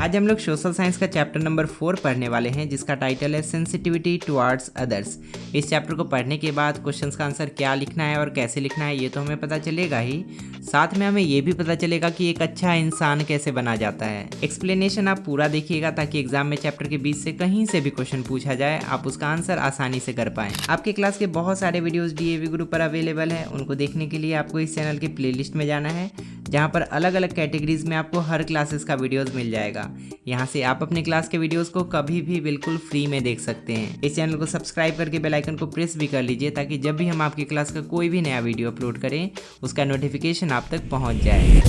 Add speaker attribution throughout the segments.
Speaker 1: आज हम लोग सोशल साइंस का चैप्टर नंबर 4 पढ़ने वाले हैं, जिसका टाइटल है सेंसिटिविटी टुवर्ड्स अदर्स। इस चैप्टर को पढ़ने के बाद क्वेश्चंस का आंसर क्या लिखना है और कैसे लिखना है ये तो हमें पता चलेगा ही, साथ में हमें ये भी पता चलेगा कि एक अच्छा इंसान कैसे बना जाता है। एक्सप्लेनेशन आप पूरा देखिएगा ताकि एग्जाम में चैप्टर के बीच से कहीं से भी क्वेश्चन पूछा जाए आप उसका आंसर आसानी से कर पाएं। आपके क्लास के बहुत सारे वीडियोस डीएवी ग्रुप पर अवेलेबल है, उनको देखने के लिए आपको इस चैनल के प्लेलिस्ट में जाना है, जहाँ पर अलग अलग कैटेगरीज में आपको हर क्लासेस का वीडियोस मिल जाएगा। यहाँ से आप अपने क्लास के वीडियोस को कभी भी बिल्कुल फ्री में देख सकते हैं। इस चैनल को सब्सक्राइब करके बेल आइकन को प्रेस भी कर लीजिए ताकि जब भी हम आपकी क्लास का कोई भी नया वीडियो अपलोड करें उसका नोटिफिकेशन आप तक पहुँच जाए।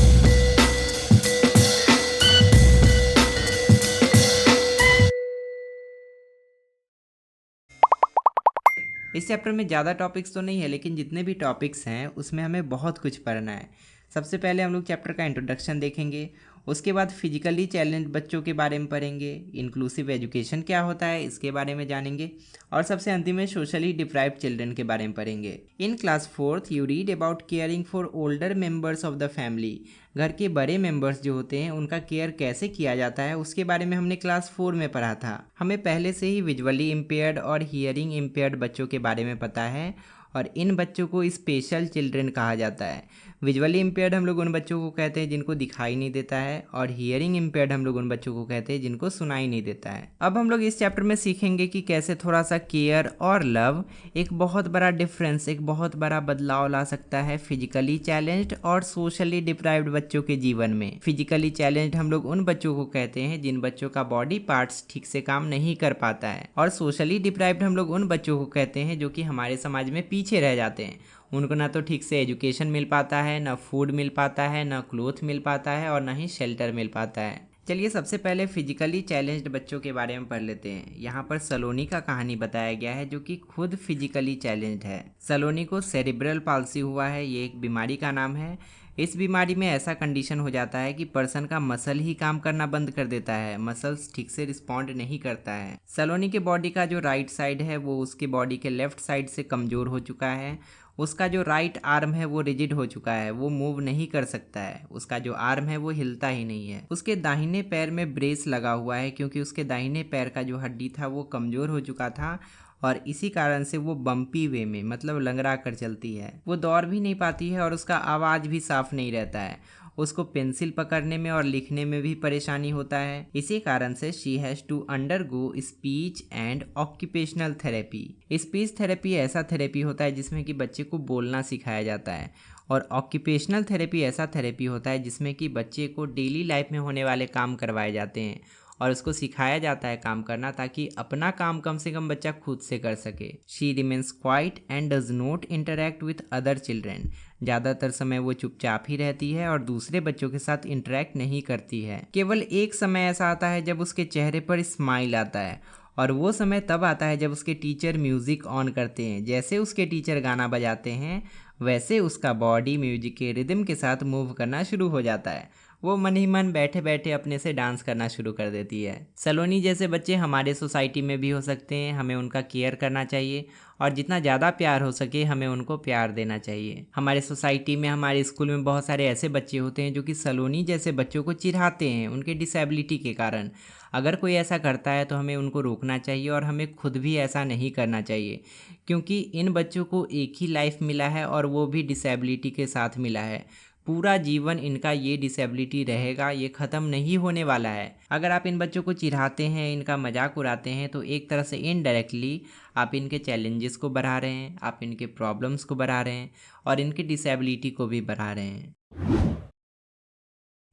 Speaker 1: इस चैप्टर में ज़्यादा टॉपिक्स तो नहीं है, लेकिन जितने भी टॉपिक्स हैं उसमें हमें बहुत कुछ पढ़ना है। सबसे पहले हम लोग चैप्टर का इंट्रोडक्शन देखेंगे, उसके बाद फिजिकली चैलेंज बच्चों के बारे में पढ़ेंगे, इंक्लूसिव एजुकेशन क्या होता है इसके बारे में जानेंगे, और सबसे अंतिम में सोशली डिप्राइव्ड चिल्ड्रन के बारे में पढ़ेंगे। In class 4th you read about caring for older members of the family. घर के बड़े मेंबर्स जो होते हैं उनका केयर कैसे किया जाता है उसके बारे में हमने क्लास 4 में पढ़ा था। हमें पहले से ही विजुअली इम्पेयर्ड और हियरिंग इम्पेयर्ड बच्चों के बारे में पता है और इन बच्चों को स्पेशल चिल्ड्रन कहा जाता है। विजुअली इम्पेयर्ड हम लोग उन बच्चों को कहते हैं जिनको दिखाई नहीं देता है, और हियरिंग इम्पेयर्ड हम लोग उन बच्चों को कहते हैं जिनको सुनाई नहीं देता है। अब हम लोग इस चैप्टर में सीखेंगे कि कैसे थोड़ा सा केयर और लव एक बहुत बड़ा डिफरेंस, एक बहुत बड़ा बदलाव ला सकता है फिजिकली चैलेंज्ड और सोशली डिप्राइव्ड बच्चों के जीवन में। फिजिकली चैलेंज्ड हम लोग उन बच्चों को कहते हैं जिन बच्चों का बॉडी पार्ट्स ठीक से काम नहीं कर पाता है, और सोशली डिप्राइव्ड हम लोग उन बच्चों को कहते हैं जो कि हमारे समाज में पीछे रह जाते हैं। उनको ना तो ठीक से एजुकेशन मिल पाता है, ना फूड मिल पाता है, ना क्लोथ मिल पाता है, और ना ही शेल्टर मिल पाता है। चलिए सबसे पहले फिजिकली चैलेंज्ड बच्चों के बारे में पढ़ लेते हैं। यहाँ पर सलोनी का कहानी बताया गया है जो कि खुद फिजिकली चैलेंज्ड है। सलोनी को सेरिब्रल पाल्सी हुआ है, ये एक बीमारी का नाम है। इस बीमारी में ऐसा कंडीशन हो जाता है कि पर्सन का मसल ही काम करना बंद कर देता है, मसल्स ठीक से रिस्पॉन्ड नहीं करता है। सलोनी के बॉडी का जो राइट साइड है वो उसके बॉडी के लेफ्ट साइड से कमज़ोर हो चुका है। उसका जो राइट आर्म है वो रिजिड हो चुका है, वो मूव नहीं कर सकता है। उसका जो आर्म है वो हिलता ही नहीं है। उसके दाहिने पैर में ब्रेस लगा हुआ है क्योंकि उसके दाहिने पैर का जो हड्डी था वो कमज़ोर हो चुका था, और इसी कारण से वो बम्पी वे में मतलब लंगड़ा कर चलती है। वो दौड़ भी नहीं पाती है और उसका आवाज़ भी साफ नहीं रहता है। उसको पेंसिल पकड़ने में और लिखने में भी परेशानी होता है। इसी कारण से she has to undergo speech and occupational therapy. Speech therapy ऐसा थेरेपी होता है जिसमें कि बच्चे को बोलना सिखाया जाता है, और ऑक्यूपेशनल थेरेपी ऐसा थेरेपी होता है जिसमें कि बच्चे को डेली लाइफ में होने वाले काम करवाए जाते हैं और उसको सिखाया जाता है काम करना, ताकि अपना काम कम से कम बच्चा खुद से कर सके। She remains quiet and does not interact with other children. ज़्यादातर समय वो चुपचाप ही रहती है और दूसरे बच्चों के साथ इंटरैक्ट नहीं करती है। केवल एक समय ऐसा आता है जब उसके चेहरे पर स्माइल आता है, और वो समय तब आता है जब उसके टीचर म्यूज़िक ऑन करते हैं। जैसे उसके टीचर गाना बजाते हैं वैसे उसका बॉडी म्यूजिक के रिदम के साथ मूव करना शुरू हो जाता है। वो मन ही मन बैठे बैठे अपने से डांस करना शुरू कर देती है। सलोनी जैसे बच्चे हमारे सोसाइटी में भी हो सकते हैं, हमें उनका केयर करना चाहिए और जितना ज़्यादा प्यार हो सके हमें उनको प्यार देना चाहिए। हमारे सोसाइटी में, हमारे स्कूल में बहुत सारे ऐसे बच्चे होते हैं जो कि सलोनी जैसे बच्चों को चिढ़ाते हैं उनके डिसेबिलिटी के कारण। अगर कोई ऐसा करता है तो हमें उनको रोकना चाहिए और हमें खुद भी ऐसा नहीं करना चाहिए, क्योंकि इन बच्चों को एक ही लाइफ मिला है और वो भी डिसेबिलिटी के साथ मिला है। पूरा जीवन इनका ये डिसेबिलिटी रहेगा, ये ख़त्म नहीं होने वाला है। अगर आप इन बच्चों को चिढ़ाते हैं, इनका मजाक उड़ाते हैं, तो एक तरह से इनडायरेक्टली आप इनके चैलेंजेस को बढ़ा रहे हैं, आप इनके प्रॉब्लम्स को बढ़ा रहे हैं और इनकी डिसेबिलिटी को भी बढ़ा रहे हैं।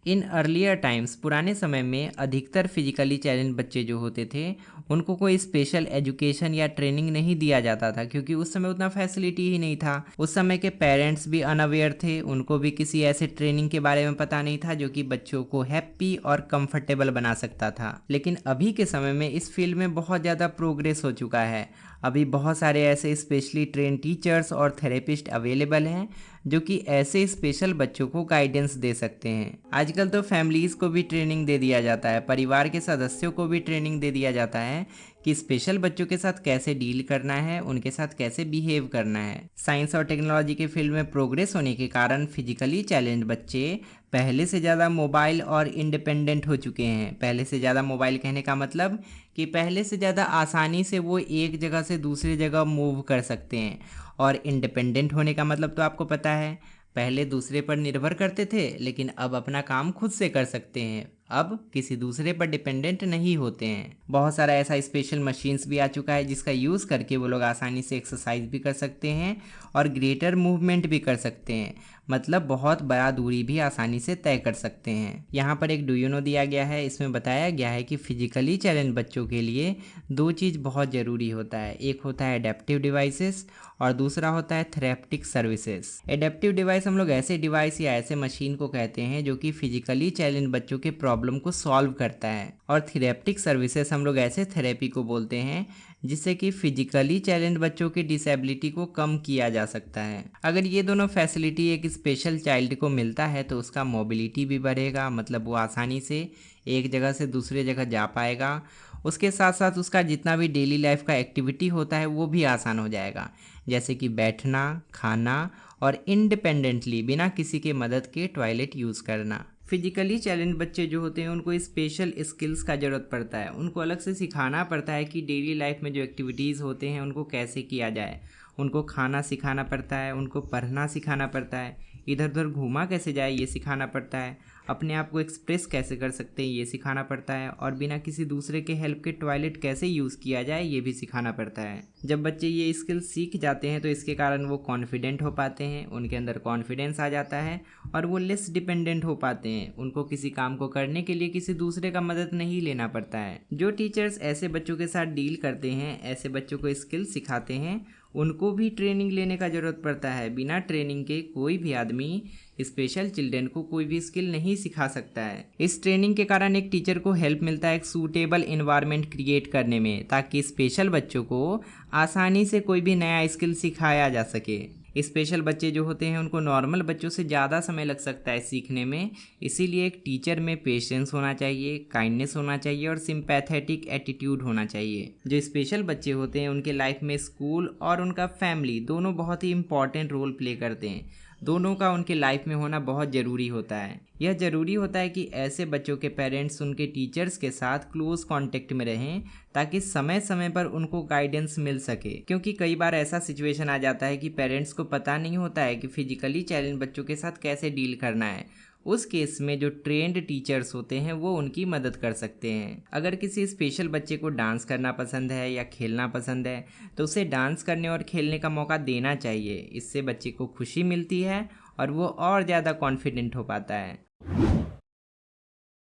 Speaker 1: इन अर्लियर टाइम्स, पुराने समय में अधिकतर फिजिकली चैलेंज बच्चे जो होते थे उनको कोई स्पेशल एजुकेशन या ट्रेनिंग नहीं दिया जाता था, क्योंकि उस समय उतना फैसिलिटी ही नहीं था। उस समय के पेरेंट्स भी अनअवेयर थे, उनको भी किसी ऐसे ट्रेनिंग के बारे में पता नहीं था जो कि बच्चों को हैप्पी और कंफर्टेबल बना सकता था। लेकिन अभी के समय में इस फील्ड में बहुत ज़्यादा प्रोग्रेस हो चुका है। अभी बहुत सारे ऐसे स्पेशली ट्रेन टीचर्स और थेरेपिस्ट अवेलेबल हैं जो कि ऐसे स्पेशल बच्चों को गाइडेंस दे सकते हैं। आजकल तो फैमिलीज़ को भी ट्रेनिंग दे दिया जाता है, परिवार के सदस्यों को भी ट्रेनिंग दे दिया जाता है कि स्पेशल बच्चों के साथ कैसे डील करना है, उनके साथ कैसे बिहेव करना है। साइंस और टेक्नोलॉजी के फील्ड में प्रोग्रेस होने के कारण फिजिकली चैलेंज बच्चे पहले से ज़्यादा मोबाइल और इंडिपेंडेंट हो चुके हैं। पहले से ज़्यादा मोबाइल कहने का मतलब कि पहले से ज़्यादा आसानी से वो एक जगह से दूसरी जगह मूव कर सकते हैं। और इंडिपेंडेंट होने का मतलब तो आपको पता है, पहले दूसरे पर निर्भर करते थे लेकिन अब अपना काम खुद से कर सकते हैं, अब किसी दूसरे पर डिपेंडेंट नहीं होते हैं। बहुत सारा ऐसा स्पेशल मशीन्स भी आ चुका है जिसका यूज़ करके वो लोग आसानी से एक्सरसाइज भी कर सकते हैं और ग्रेटर मूवमेंट भी कर सकते हैं, मतलब बहुत बड़ा दूरी भी आसानी से तय कर सकते हैं। यहाँ पर एक डू यू नो दिया गया है, इसमें बताया गया है कि फिजिकली चैलेंज बच्चों के लिए दो चीज़ बहुत ज़रूरी होता है। एक होता है एडेप्टिव डिवाइसेस और दूसरा होता है थेरेप्टिक सर्विसेज। एडेप्टिव डिवाइस हम लोग ऐसे डिवाइस या ऐसे मशीन को कहते हैं जो कि फिजिकली चैलेंज बच्चों के प्रॉब्लम को सॉल्व करता है, और थेरेप्टिक सर्विसेज हम लोग ऐसे थेरेपी को बोलते हैं जिससे कि फिजिकली चैलेंज बच्चों की डिसेबिलिटी को कम किया जा सकता है। अगर ये दोनों फैसिलिटी एक स्पेशल चाइल्ड को मिलता है तो उसका मोबिलिटी भी बढ़ेगा, मतलब वो आसानी से एक जगह से दूसरे जगह जा पाएगा। उसके साथ साथ उसका जितना भी डेली लाइफ का एक्टिविटी होता है वो भी आसान हो जाएगा, जैसे कि बैठना, खाना और इंडिपेंडेंटली बिना किसी के मदद के टॉयलेट यूज़ करना। फिजिकली चैलेंज बच्चे जो होते हैं उनको स्पेशल स्किल्स का ज़रूरत पड़ता है, उनको अलग से सिखाना पड़ता है कि डेली लाइफ में जो एक्टिविटीज़ होते हैं उनको कैसे किया जाए। उनको खाना सिखाना पड़ता है, उनको पढ़ना सिखाना पड़ता है, इधर उधर घूमा कैसे जाए ये सिखाना पड़ता है, अपने आप को एक्सप्रेस कैसे कर सकते हैं ये सिखाना पड़ता है, और बिना किसी दूसरे के हेल्प के टॉयलेट कैसे यूज़ किया जाए ये भी सिखाना पड़ता है। जब बच्चे ये स्किल सीख जाते हैं तो इसके कारण वो कॉन्फिडेंट हो पाते हैं, उनके अंदर कॉन्फिडेंस आ जाता है और वो लेस डिपेंडेंट हो पाते हैं। उनको किसी काम को करने के लिए किसी दूसरे का मदद नहीं लेना पड़ता है। जो टीचर्स ऐसे बच्चों के साथ डील करते हैं, ऐसे बच्चों को स्किल सिखाते हैं, उनको भी ट्रेनिंग लेने का ज़रूरत पड़ता है। बिना ट्रेनिंग के कोई भी आदमी स्पेशल चिल्ड्रन को कोई भी स्किल नहीं सिखा सकता है। इस ट्रेनिंग के कारण एक टीचर को हेल्प मिलता है एक सूटेबल इन्वायरमेंट क्रिएट करने में, ताकि स्पेशल बच्चों को आसानी से कोई भी नया स्किल सिखाया जा सके। स्पेशल बच्चे जो होते हैं उनको नॉर्मल बच्चों से ज़्यादा समय लग सकता है सीखने में, इसीलिए एक टीचर में पेशेंस होना चाहिए, काइंडनेस होना चाहिए और सिंपैथेटिक एटीट्यूड होना चाहिए। जो स्पेशल बच्चे होते हैं उनके लाइफ में स्कूल और उनका फैमिली दोनों बहुत ही इंपॉर्टेंट रोल प्ले करते हैं। दोनों का उनके लाइफ में होना बहुत ज़रूरी होता है। यह ज़रूरी होता है कि ऐसे बच्चों के पेरेंट्स उनके टीचर्स के साथ क्लोज कांटेक्ट में रहें, ताकि समय समय पर उनको गाइडेंस मिल सके। क्योंकि कई बार ऐसा सिचुएशन आ जाता है कि पेरेंट्स को पता नहीं होता है कि फिजिकली चैलेंज बच्चों के साथ कैसे डील करना है। उस केस में जो ट्रेंड टीचर्स होते हैं वो उनकी मदद कर सकते हैं। अगर किसी स्पेशल बच्चे को डांस करना पसंद है या खेलना पसंद है तो उसे डांस करने और खेलने का मौका देना चाहिए। इससे बच्चे को खुशी मिलती है और वो और ज़्यादा कॉन्फिडेंट हो पाता है।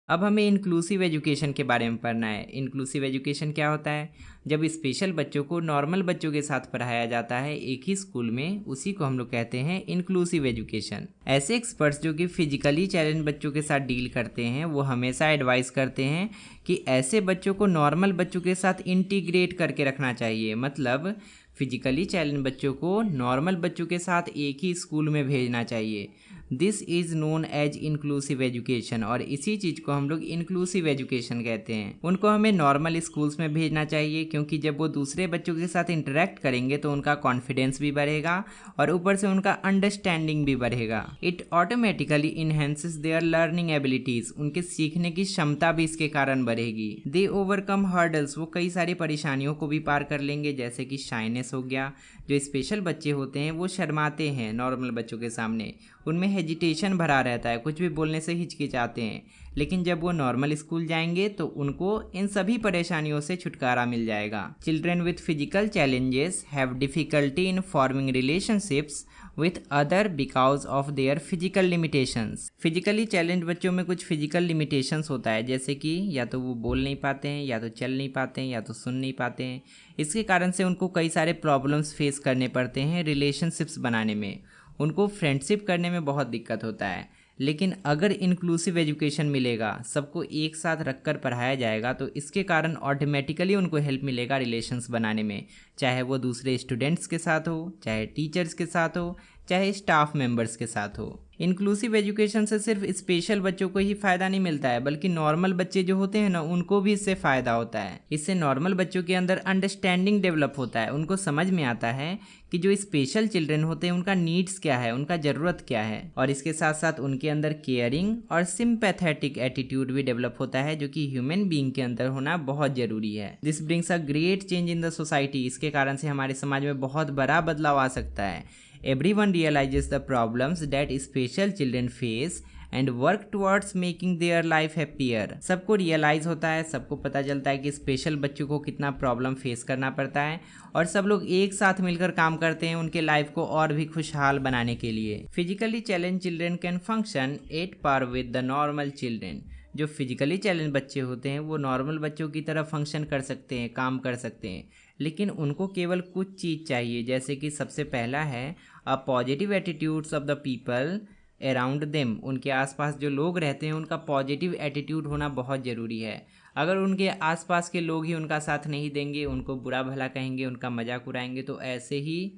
Speaker 1: अब हमें इंक्लूसिव एजुकेशन के बारे में पढ़ना है। इंक्लूसिव एजुकेशन क्या होता है? जब स्पेशल बच्चों को नॉर्मल बच्चों के साथ पढ़ाया जाता है एक ही स्कूल में, उसी को हम लोग कहते हैं इंक्लूसिव एजुकेशन। ऐसे एक्सपर्ट्स जो कि फिजिकली चैलेंज बच्चों के साथ डील करते हैं वो हमेशा एडवाइस करते हैं कि ऐसे बच्चों को नॉर्मल बच्चों के साथ इंटीग्रेट करके रखना चाहिए। मतलब फिजिकली चैलेंज बच्चों को नॉर्मल बच्चों के साथ एक ही स्कूल में भेजना चाहिए। This is known as inclusive education, और इसी चीज़ को हम लोग इंक्लूसिव एजुकेशन कहते हैं। उनको हमें नॉर्मल स्कूल्स में भेजना चाहिए, क्योंकि जब वो दूसरे बच्चों के साथ इंटरेक्ट करेंगे तो उनका कॉन्फिडेंस भी बढ़ेगा और ऊपर से उनका अंडरस्टैंडिंग भी बढ़ेगा। It automatically enhances there learning abilities, उनके सीखने की क्षमता भी इसके कारण बढ़ेगी। दे ओवरकम हर्डल्स, वो कई सारी परेशानियों को भी पार कर लेंगे, जैसे कि शाइनेस हो गया। जो स्पेशल बच्चे होते हैं वो शर्माते हैं नॉर्मल बच्चों के सामने, उनमें हेजिटेशन भरा रहता है, कुछ भी बोलने से हिचकिचाते हैं। लेकिन जब वो नॉर्मल स्कूल जाएंगे तो उनको इन सभी परेशानियों से छुटकारा मिल जाएगा। Children with physical challenges have difficulty in forming relationships with other because of their physical limitations. Physically challenge बच्चों में कुछ फिजिकल लिमिटेशंस होता है, जैसे कि या तो वो बोल नहीं पाते हैं, या तो चल नहीं पाते हैं, या तो सुन नहीं पाते हैं। इसके कारण से उनको कई सारे प्रॉब्लम्स फेस करने पड़ते हैं रिलेशनशिप्स बनाने में, उनको फ्रेंडशिप करने में बहुत दिक्कत होता है। लेकिन अगर इंक्लूसिव एजुकेशन मिलेगा, सबको एक साथ रखकर पढ़ाया जाएगा, तो इसके कारण ऑटोमेटिकली उनको हेल्प मिलेगा रिलेशंस बनाने में, चाहे वो दूसरे स्टूडेंट्स के साथ हो, चाहे टीचर्स के साथ हो, चाहे स्टाफ मेंबर्स के साथ हो। इंक्लूसिव एजुकेशन से सिर्फ स्पेशल बच्चों को ही फ़ायदा नहीं मिलता है, बल्कि नॉर्मल बच्चे जो होते हैं ना, उनको भी इससे फ़ायदा होता है। इससे नॉर्मल बच्चों के अंदर अंडरस्टैंडिंग डेवलप होता है, उनको समझ में आता है कि जो स्पेशल चिल्ड्रन होते हैं उनका नीड्स क्या है, उनका ज़रूरत क्या है। और इसके साथ साथ उनके अंदर केयरिंग और सिंपैथेटिक एटीट्यूड भी डेवलप होता है, जो कि ह्यूमन बीइंग के अंदर होना बहुत ज़रूरी है। This brings a great change in the society. इसके कारण से हमारे समाज में बहुत बड़ा बदलाव आ सकता है। Everyone realizes the problems that special children face and work towards making their life happier। सबको रियलाइज़ होता है, सबको पता चलता है कि स्पेशल बच्चों को कितना प्रॉब्लम फेस करना पड़ता है, और सब लोग एक साथ मिलकर काम करते हैं उनके लाइफ को और भी खुशहाल बनाने के लिए। Physically challenge children can function at par with the normal children. जो फिजिकली चैलेंज बच्चे होते हैं वो नॉर्मल बच्चों की तरह फंक्शन कर सकते हैं, काम कर सकते हैं, लेकिन उनको केवल कुछ चीज़ चाहिए, जैसे कि सबसे पहला है a positive attitudes of the people around them. उनके आसपास जो लोग रहते हैं उनका पॉजिटिव एटीट्यूड होना बहुत ज़रूरी है। अगर उनके आसपास के लोग ही उनका साथ नहीं देंगे, उनको बुरा भला कहेंगे, उनका मजाक उड़ाएंगे, तो ऐसे ही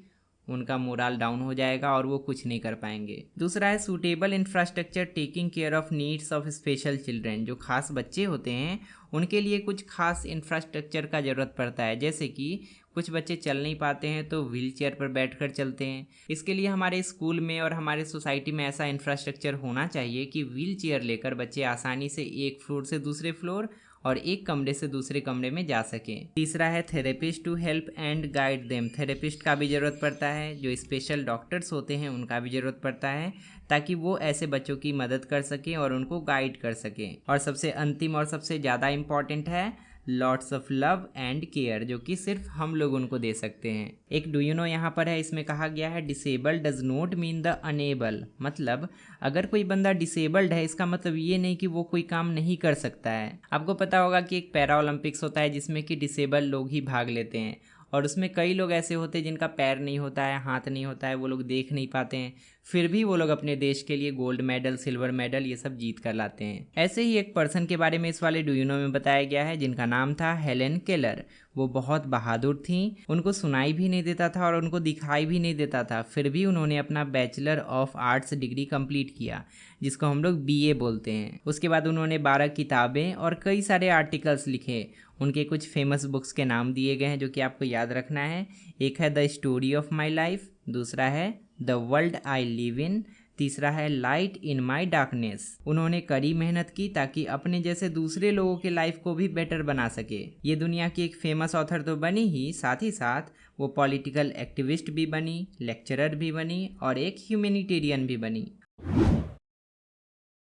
Speaker 1: उनका मोरल डाउन हो जाएगा और वो कुछ नहीं कर पाएंगे। दूसरा है suitable infrastructure taking care of needs of special children. जो खास बच्चे होते हैं उनके लिए कुछ खास इंफ्रास्ट्रक्चर का ज़रूरत पड़ता है, जैसे कि कुछ बच्चे चल नहीं पाते हैं तो व्हील चेयर पर बैठकर चलते हैं। इसके लिए हमारे स्कूल में और हमारे सोसाइटी में ऐसा इंफ्रास्ट्रक्चर होना चाहिए कि व्हील चेयर लेकर बच्चे आसानी से एक फ्लोर से दूसरे फ्लोर और एक कमरे से दूसरे कमरे में जा सकें। तीसरा है therapist to help and guide them. Therapist का भी ज़रूरत पड़ता है, जो स्पेशल डॉक्टर्स होते हैं उनका भी ज़रूरत पड़ता है, ताकि वो ऐसे बच्चों की मदद कर सकें और उनको गाइड कर सकें। और सबसे अंतिम और सबसे ज़्यादा इम्पॉर्टेंट है lots of love and care, जो कि सिर्फ हम लोग उनको दे सकते हैं। एक डू यू नो यहाँ पर है, इसमें कहा गया है disable does not mean the unable. मतलब अगर कोई बंदा डिसेबल्ड है इसका मतलब ये नहीं कि वो कोई काम नहीं कर सकता है। आपको पता होगा कि एक पैरा ओलंपिक्स होता है जिसमें कि डिसेबल लोग ही भाग लेते हैं, और उसमें कई लोग ऐसे होते हैं जिनका पैर नहीं होता है, हाथ नहीं होता है, वो लोग देख नहीं पाते हैं, फिर भी वो लोग अपने देश के लिए गोल्ड मेडल, सिल्वर मेडल ये सब जीत कर लाते हैं। ऐसे ही एक पर्सन के बारे में इस वाले डू यू नो में बताया गया है, जिनका नाम था हेलेन केलर। वो बहुत बहादुर थी, उनको सुनाई भी नहीं देता था और उनको दिखाई भी नहीं देता था, फिर भी उन्होंने अपना bachelor of arts degree complete किया, जिसको हम लोग BA बोलते हैं। उसके बाद उन्होंने 12 किताबें और कई सारे आर्टिकल्स लिखे। उनके कुछ फेमस बुक्स के नाम दिए गए हैं जो कि आपको याद रखना है। एक है the story of my life, दूसरा है the world I live in, तीसरा है लाइट इन माई डार्कनेस। उन्होंने कड़ी मेहनत की ताकि अपने जैसे दूसरे लोगों के लाइफ को भी बेटर बना सके। ये दुनिया की एक फेमस ऑथर तो बनी ही साथ वो पॉलिटिकल एक्टिविस्ट भी बनी, लेक्चरर भी बनी और एक ह्यूमैनिटेरियन भी बनी।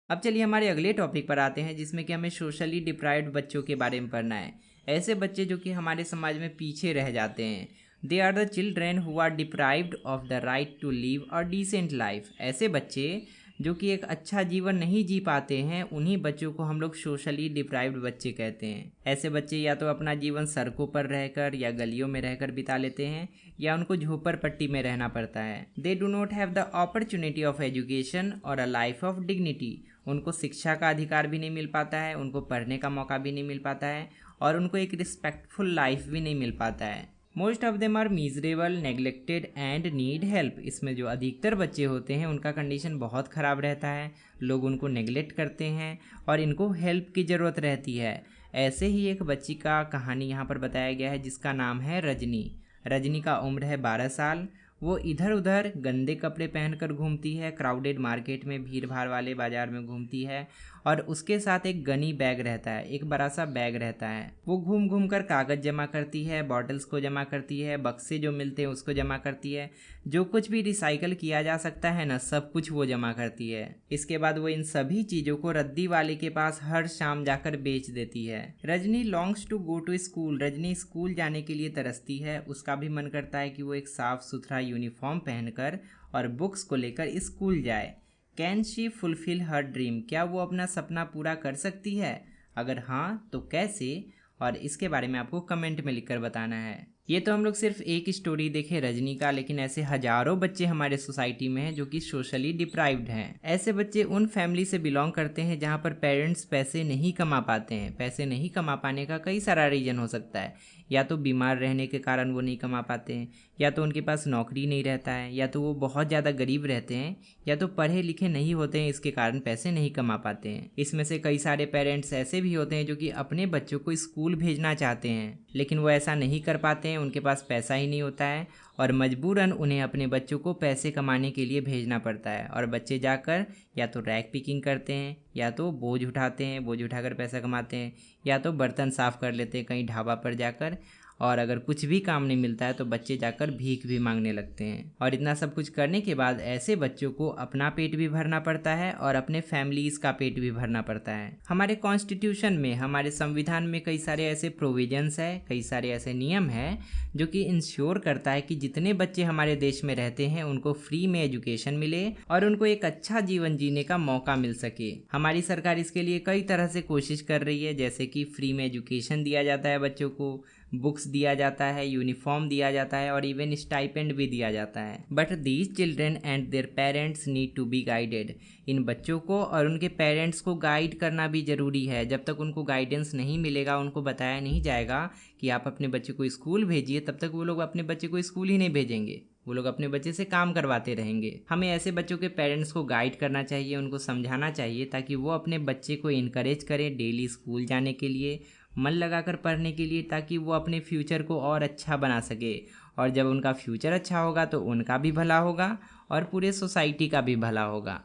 Speaker 1: अब चलिए हमारे अगले टॉपिक पर आते हैं, जिसमें कि हमें सोशली डिप्राइव्ड बच्चों के बारे में पढ़ना है। ऐसे बच्चे जो कि हमारे समाज में पीछे रह जाते हैं। They are the children who are deprived of the right to live a decent life. ऐसे बच्चे जो कि एक अच्छा जीवन नहीं जी पाते हैं, उन्हीं बच्चों को हम लोग सोशली डिप्राइव्ड बच्चे कहते हैं। ऐसे बच्चे या तो अपना जीवन सड़कों पर रहकर या गलियों में रहकर बिता लेते हैं, या उनको झोपड़पट्टी में रहना पड़ता है। They do not have the opportunity of education और अ लाइफ ऑफ डिग्निटी। उनको शिक्षा का अधिकार भी नहीं मिल पाता है, उनको पढ़ने का मौका भी नहीं मिल पाता है, और उनको एक रिस्पेक्टफुल लाइफ भी नहीं मिल पाता है। Most of them are miserable, neglected and need help. इसमें जो अधिकतर बच्चे होते हैं उनका कंडीशन बहुत ख़राब रहता है, लोग उनको नेग्लेक्ट करते हैं और इनको हेल्प की ज़रूरत रहती है। ऐसे ही एक बच्ची का कहानी यहाँ पर बताया गया है, जिसका नाम है रजनी। रजनी का उम्र है 12 साल। वो इधर उधर गंदे कपड़े पहनकर घूमती है, क्राउडेड मार्केट में, भीड़ भाड़ वाले बाज़ार में घूमती है, और उसके साथ एक गनी बैग रहता है, एक बड़ा सा बैग रहता है। वो घूम घूम कर कागज़ जमा करती है, बॉटल्स को जमा करती है, बक्से जो मिलते हैं उसको जमा करती है, जो कुछ भी रिसाइकल किया जा सकता है ना, सब कुछ वो जमा करती है। इसके बाद वो इन सभी चीज़ों को रद्दी वाले के पास हर शाम जाकर बेच देती है। Rajni longs to go to school. Rajni school जाने के लिए तरसती है। उसका भी मन करता है कि वो एक साफ़ सुथरा यूनिफॉर्म पहनकर और बुक्स को लेकर स्कूल जाए। Can she fulfil her dream. क्या वो अपना सपना पूरा कर सकती है? अगर हाँ तो कैसे, और इसके बारे में आपको कमेंट में लिखकर बताना है। ये तो हम लोग सिर्फ एक स्टोरी देखे रजनी का, लेकिन ऐसे हजारों बच्चे हमारे सोसाइटी में हैं जो कि सोशली डिप्राइव्ड हैं। ऐसे बच्चे उन फैमिली से बिलोंग करते हैं जहाँ पर पेरेंट्स पैसे नहीं कमा पाते हैं। पैसे नहीं कमा पाने का कई सारा रीज़न हो सकता है। या तो बीमार रहने के कारण वो नहीं कमा पाते हैं, या तो उनके पास नौकरी नहीं रहता है, या तो वो बहुत ज़्यादा गरीब रहते हैं, या तो पढ़े लिखे नहीं होते हैं, इसके कारण पैसे नहीं कमा पाते हैं। इसमें से कई सारे पेरेंट्स ऐसे भी होते हैं जो कि अपने बच्चों को स्कूल भेजना चाहते हैं, लेकिन वो ऐसा नहीं कर पाते हैं, उनके पास पैसा ही नहीं होता है और मजबूरन उन्हें अपने बच्चों को पैसे कमाने के लिए भेजना पड़ता है। और बच्चे जाकर या तो रैक पिकिंग करते हैं, या तो बोझ उठाते हैं, बोझ उठाकर पैसा कमाते हैं, या तो बर्तन साफ़ कर लेते हैं कहीं ढाबा पर जाकर। और अगर कुछ भी काम नहीं मिलता है तो बच्चे जाकर भीख भी मांगने लगते हैं। और इतना सब कुछ करने के बाद ऐसे बच्चों को अपना पेट भी भरना पड़ता है और अपने फैमिलीज का पेट भी भरना पड़ता है। हमारे कॉन्स्टिट्यूशन में, हमारे संविधान में कई सारे ऐसे प्रोविजंस है, कई सारे ऐसे नियम है जो कि इंश्योर करता है कि जितने बच्चे हमारे देश में रहते हैं उनको फ्री में एजुकेशन मिले और उनको एक अच्छा जीवन जीने का मौका मिल सके। हमारी सरकार इसके लिए कई तरह से कोशिश कर रही है, जैसे कि फ्री में एजुकेशन दिया जाता है बच्चों को, बुक्स दिया जाता है, यूनिफॉर्म दिया जाता है और इवन स्टाइपेंड भी दिया जाता है। But these children and their parents need to be guided. इन बच्चों को और उनके पेरेंट्स को गाइड करना भी ज़रूरी है। जब तक उनको गाइडेंस नहीं मिलेगा, उनको बताया नहीं जाएगा कि आप अपने बच्चे को स्कूल भेजिए, तब तक वो लोग अपने बच्चे को स्कूल ही नहीं भेजेंगे, वो लोग अपने बच्चे से काम करवाते रहेंगे। हमें ऐसे बच्चों के पेरेंट्स को गाइड करना चाहिए, उनको समझाना चाहिए ताकि वो अपने बच्चे को इनकरेज करें डेली स्कूल जाने के लिए, मन लगाकर पढ़ने के लिए, ताकि वो अपने फ्यूचर को और अच्छा बना सके। और जब उनका फ्यूचर अच्छा होगा तो उनका भी भला होगा और पूरे सोसाइटी का भी भला होगा।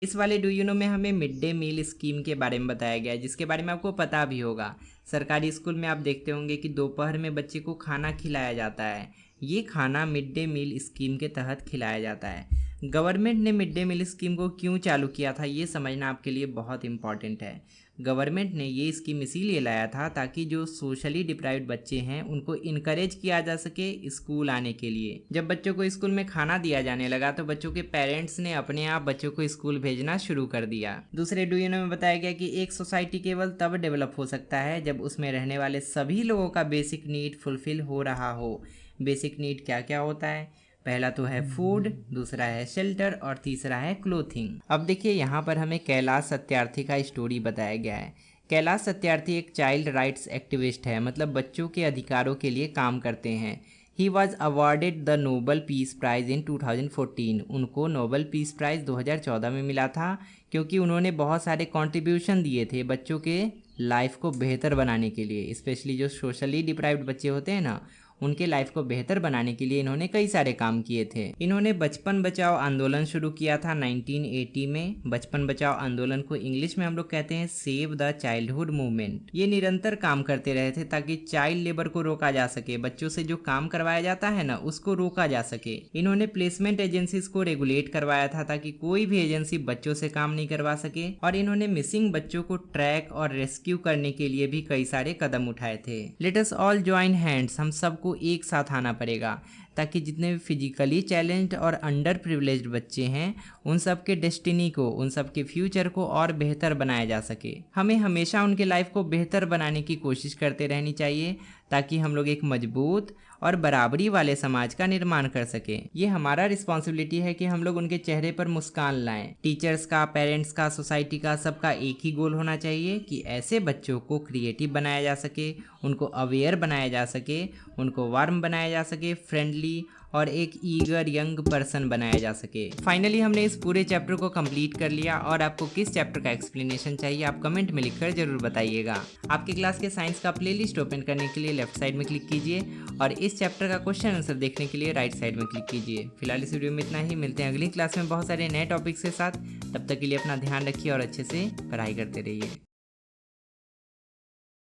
Speaker 1: इस वाले डू यू नो में हमें मिड डे मील स्कीम के बारे में बताया गया है, जिसके बारे में आपको पता भी होगा। सरकारी स्कूल में आप देखते होंगे कि दोपहर में बच्चे को खाना खिलाया जाता है। ये खाना मिड डे मील स्कीम के तहत खिलाया जाता है। गवर्नमेंट ने मिड डे मील स्कीम को क्यों चालू किया था, ये समझना आपके लिए बहुत इंपॉर्टेंट है। गवर्नमेंट ने ये स्कीम इसीलिए लाया था ताकि जो सोशली डिप्राइव्ड बच्चे हैं उनको इनकरेज किया जा सके स्कूल आने के लिए। जब बच्चों को स्कूल में खाना दिया जाने लगा तो बच्चों के पेरेंट्स ने अपने आप बच्चों को स्कूल भेजना शुरू कर दिया। दूसरे डू यू नो में बताया गया कि एक सोसाइटी केवल तब डेवलप हो सकता है जब उसमें रहने वाले सभी लोगों का बेसिक नीड फुलफिल हो रहा हो। बेसिक नीड क्या क्या होता है? पहला तो है फूड, दूसरा है शेल्टर और तीसरा है क्लोथिंग। अब देखिए यहाँ पर हमें कैलाश सत्यार्थी का स्टोरी बताया गया है। कैलाश सत्यार्थी एक चाइल्ड राइट्स एक्टिविस्ट है, मतलब बच्चों के अधिकारों के लिए काम करते हैं। He was awarded the Nobel Peace Prize in 2014। उनको नोबल पीस प्राइज़ 2014 में मिला था क्योंकि उन्होंने बहुत सारे कॉन्ट्रीब्यूशन दिए थे बच्चों के लाइफ को बेहतर बनाने के लिए। स्पेशली जो सोशली डिप्राइव्ड बच्चे होते हैं ना, उनके लाइफ को बेहतर बनाने के लिए इन्होंने कई सारे काम किए थे। इन्होंने बचपन बचाओ आंदोलन शुरू किया था 1980 में। बचपन बचाओ आंदोलन को इंग्लिश में हम लोग कहते हैं सेव द चाइल्डहुड मूवमेंट। ये निरंतर काम करते रहे थे ताकि चाइल्ड लेबर को रोका जा सके, बच्चों से जो काम करवाया जाता है ना उसको रोका जा सके। इन्होंने प्लेसमेंट एजेंसीज को रेगुलेट करवाया था ताकि कोई भी एजेंसी बच्चों से काम नहीं करवा सके। और इन्होंने मिसिंग बच्चों को ट्रैक और रेस्क्यू करने के लिए भी कई सारे कदम उठाए थे। Let us all join hands, हम सबको एक साथ आना पड़ेगा ताकि जितने भी फिजिकली चैलेंज्ड और अंडर प्रिविलेज्ड बच्चे हैं उन सब के डेस्टिनी को, उन सब के फ्यूचर को और बेहतर बनाया जा सके। हमें हमेशा उनके लाइफ को बेहतर बनाने की कोशिश करते रहनी चाहिए ताकि हम लोग एक मजबूत और बराबरी वाले समाज का निर्माण कर सकें। ये हमारा रिस्पॉन्सिबिलिटी है कि हम लोग उनके चेहरे पर मुस्कान लाएं। टीचर्स का, पेरेंट्स का, सोसाइटी का, सबका एक ही गोल होना चाहिए कि ऐसे बच्चों को क्रिएटिव बनाया जा सके, उनको अवेयर बनाया जा सके, उनको वार्म बनाया जा सके, फ्रेंडली और एक ईगर यंग पर्सन बनाया जा सके। फाइनली हमने इस पूरे चैप्टर को कंप्लीट कर लिया और आपको किस चैप्टर का एक्सप्लेनेशन चाहिए आप कमेंट में लिखकर जरूर बताइएगा। आपके क्लास के साइंस का प्लेलिस्ट ओपन करने के लिए लेफ्ट साइड में क्लिक कीजिए और इस चैप्टर का क्वेश्चन आंसर देखने के लिए राइट साइड में क्लिक कीजिए। फिलहाल इस वीडियो में इतना ही, मिलते हैं अगली क्लास में बहुत सारे नए टॉपिक्स के साथ। तब तक के लिए अपना ध्यान रखिए और अच्छे से पढ़ाई करते रहिए।